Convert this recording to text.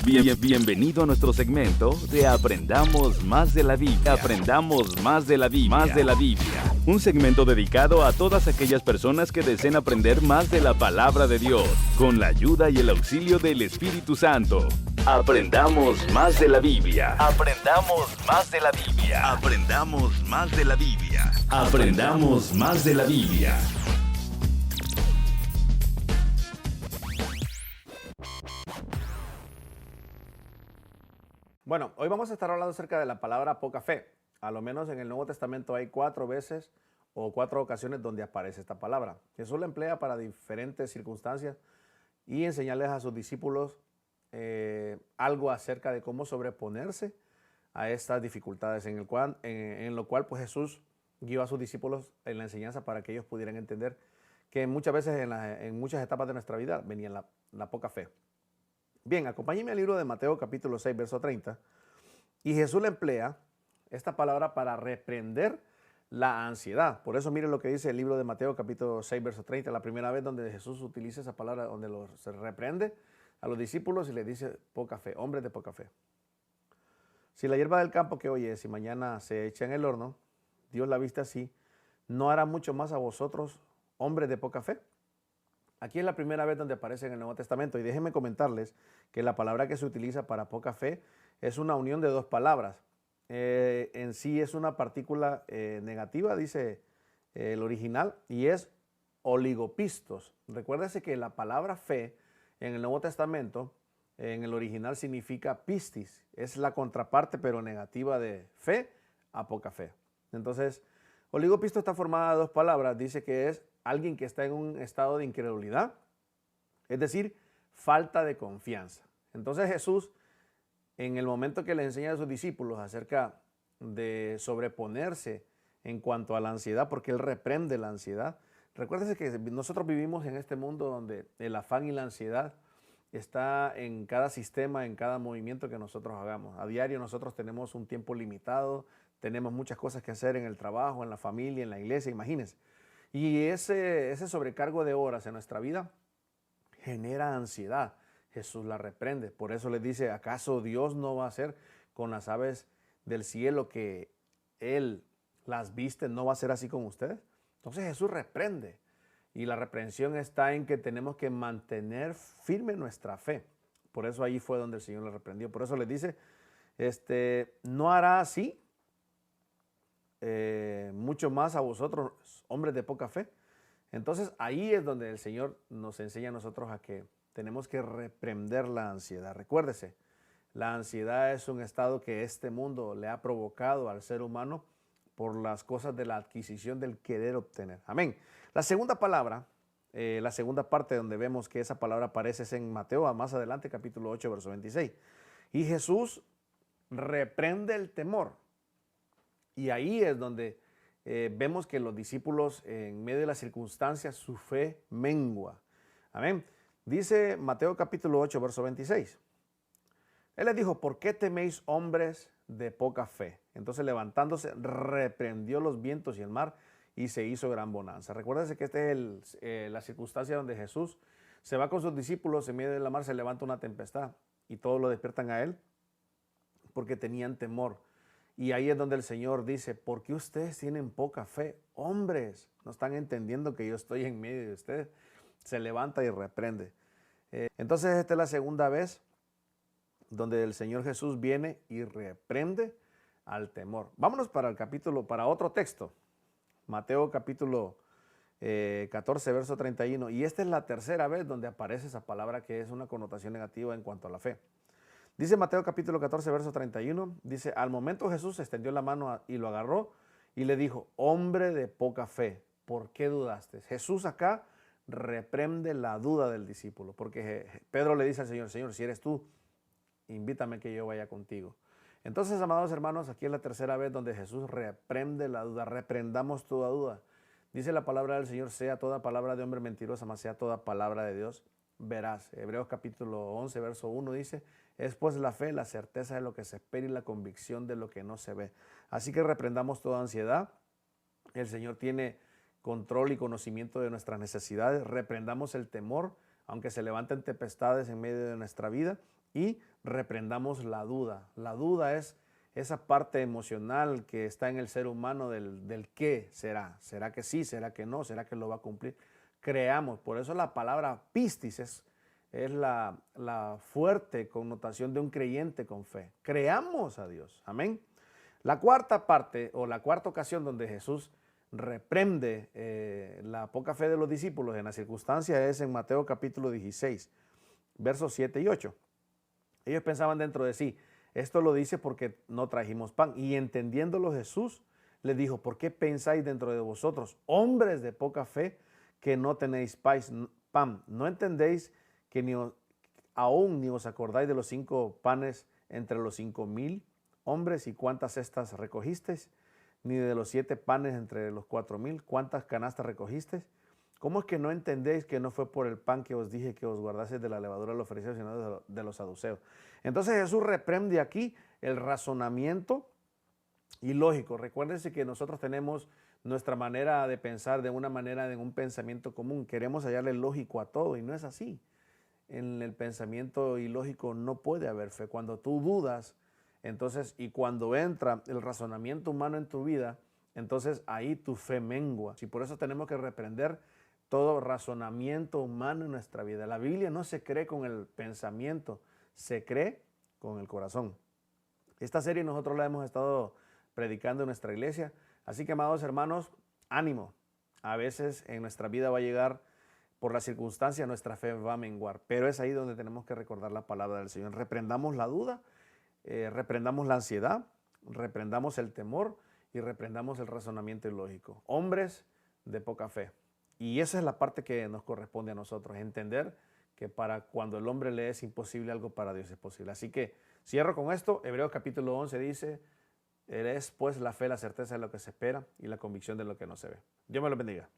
Bienvenido a nuestro segmento de Aprendamos Más de la Biblia. Aprendamos Más de la Biblia. Más de la Biblia. Un segmento dedicado a todas aquellas personas que deseen aprender más de la palabra de Dios, con la ayuda y el auxilio del Espíritu Santo. Aprendamos más de la Biblia. Aprendamos más de la Biblia. Aprendamos más de la Biblia. Aprendamos más de la Biblia. Bueno, hoy vamos a estar hablando acerca de la palabra poca fe. A lo menos en el Nuevo Testamento hay 4 veces o 4 ocasiones donde aparece esta palabra. Jesús la emplea para diferentes circunstancias y enseñarles a sus discípulos algo acerca de cómo sobreponerse a estas dificultades, en lo cual pues Jesús guió a sus discípulos en la enseñanza para que ellos pudieran entender que muchas veces en muchas etapas de nuestra vida venía la poca fe. Bien, acompáñenme al libro de Mateo capítulo 6, verso 30. Y Jesús le emplea esta palabra para reprender la ansiedad. Por eso miren lo que dice el libro de Mateo capítulo 6, verso 30. La primera vez donde Jesús utiliza esa palabra, donde se reprende a los discípulos y les dice poca fe, hombres de poca fe. Si la hierba del campo que hoy es y mañana se echa en el horno, Dios la viste así, ¿no hará mucho más a vosotros, hombres de poca fe? Aquí es la primera vez donde aparece en el Nuevo Testamento y déjenme comentarles que la palabra que se utiliza para poca fe es una unión de 2 palabras. En sí es una partícula negativa, dice el original, y es oligopistos. Recuérdese que la palabra fe en el Nuevo Testamento, en el original significa pistis, es la contraparte pero negativa de fe a poca fe. Entonces, oligopisto está formada de 2 palabras, dice que es alguien que está en un estado de incredulidad, es decir, falta de confianza. Entonces Jesús, en el momento que le enseña a sus discípulos acerca de sobreponerse en cuanto a la ansiedad, porque Él reprende la ansiedad, recuérdense que nosotros vivimos en este mundo donde el afán y la ansiedad está en cada sistema, en cada movimiento que nosotros hagamos. A diario nosotros tenemos un tiempo limitado, tenemos muchas cosas que hacer en el trabajo, en la familia, en la iglesia, imagínense. Y ese sobrecargo de horas en nuestra vida genera ansiedad. Jesús la reprende. Por eso les dice, ¿acaso Dios no va a hacer con las aves del cielo que Él las viste? ¿No va a ser así con ustedes? Entonces Jesús reprende. Y la reprensión está en que tenemos que mantener firme nuestra fe. Por eso ahí fue donde el Señor le reprendió. Por eso les dice, no hará así mucho más a vosotros, hombres de poca fe. Entonces ahí es donde el Señor nos enseña a nosotros a que tenemos que reprender la ansiedad. Recuérdese, la ansiedad es un estado que este mundo le ha provocado al ser humano por las cosas de la adquisición del querer obtener. Amén. La segunda palabra, la segunda parte donde vemos que esa palabra aparece es en Mateo, más adelante, capítulo 8, verso 26. Y Jesús reprende el temor. Y ahí es donde vemos que los discípulos, en medio de las circunstancias, su fe mengua. Amén. Dice Mateo capítulo 8, verso 26. Él les dijo, ¿por qué teméis, hombres de poca fe? Entonces levantándose, reprendió los vientos y el mar y se hizo gran bonanza. Recuérdense que esta es la circunstancia donde Jesús se va con sus discípulos, en medio de la mar se levanta una tempestad y todos lo despiertan a él porque tenían temor. Y ahí es donde el Señor dice, ¿por qué ustedes tienen poca fe? Hombres, no están entendiendo que yo estoy en medio de ustedes. Se levanta y reprende. Entonces esta es la segunda vez donde el Señor Jesús viene y reprende al temor. Vámonos para otro texto. Mateo capítulo 14, verso 31. Y esta es la tercera vez donde aparece esa palabra que es una connotación negativa en cuanto a la fe. Dice Mateo capítulo 14, verso 31, dice, al momento Jesús extendió la mano y lo agarró y le dijo, hombre de poca fe, ¿por qué dudaste? Jesús acá reprende la duda del discípulo, porque Pedro le dice al Señor, Señor, si eres tú, invítame que yo vaya contigo. Entonces, amados hermanos, aquí es la tercera vez donde Jesús reprende la duda, reprendamos toda duda. Dice la palabra del Señor, sea toda palabra de hombre mentirosa, mas sea toda palabra de Dios veraz. Hebreos capítulo 11, verso 1 dice, es pues la fe, la certeza de lo que se espera y la convicción de lo que no se ve. Así que reprendamos toda ansiedad. El Señor tiene control y conocimiento de nuestras necesidades. Reprendamos el temor aunque se levanten tempestades en medio de nuestra vida, y reprendamos la duda. La duda es esa parte emocional que está en el ser humano del qué será. ¿Será que sí? ¿Será que no? ¿Será que lo va a cumplir? Creamos. Por eso la palabra pistis es la fuerte connotación de un creyente con fe. Creamos a Dios. Amén. La cuarta parte o la cuarta ocasión donde Jesús reprende la poca fe de los discípulos en la circunstancia es en Mateo capítulo 16, versos 7 y 8. Ellos pensaban dentro de sí, esto lo dice porque no trajimos pan. Y entendiéndolo Jesús les dijo, ¿por qué pensáis dentro de vosotros, hombres de poca fe, que no tenéis pan? ¿No entendéis que aún ni os acordáis de los 5 panes entre los 5,000 hombres y cuántas cestas recogisteis? Ni de los 7 panes entre los 4,000, cuántas canastas recogisteis? ¿Cómo es que no entendéis que no fue por el pan que os dije que os guardaseis de la levadura de los fariseos, sino de los saduceos? Entonces Jesús reprende aquí el razonamiento ilógico. Recuérdense que nosotros tenemos nuestra manera de pensar de una manera, de un pensamiento común. Queremos hallarle lógico a todo y no es así. En el pensamiento ilógico no puede haber fe. Cuando tú dudas, entonces, y cuando entra el razonamiento humano en tu vida, entonces ahí tu fe mengua. Y por eso tenemos que reprender todo razonamiento humano en nuestra vida. La Biblia no se cree con el pensamiento, se cree con el corazón. Esta serie nosotros la hemos estado predicando en nuestra iglesia. Así que, amados hermanos, ánimo. A veces en nuestra vida va a llegar, por la circunstancia, nuestra fe va a menguar. Pero es ahí donde tenemos que recordar la palabra del Señor. Reprendamos la duda, reprendamos la ansiedad, reprendamos el temor y reprendamos el razonamiento ilógico. Hombres de poca fe. Y esa es la parte que nos corresponde a nosotros, entender que para cuando el hombre le es imposible, algo para Dios es posible. Así que cierro con esto. Hebreos capítulo 11 dice, es pues la fe, la certeza de lo que se espera y la convicción de lo que no se ve. Dios me lo bendiga.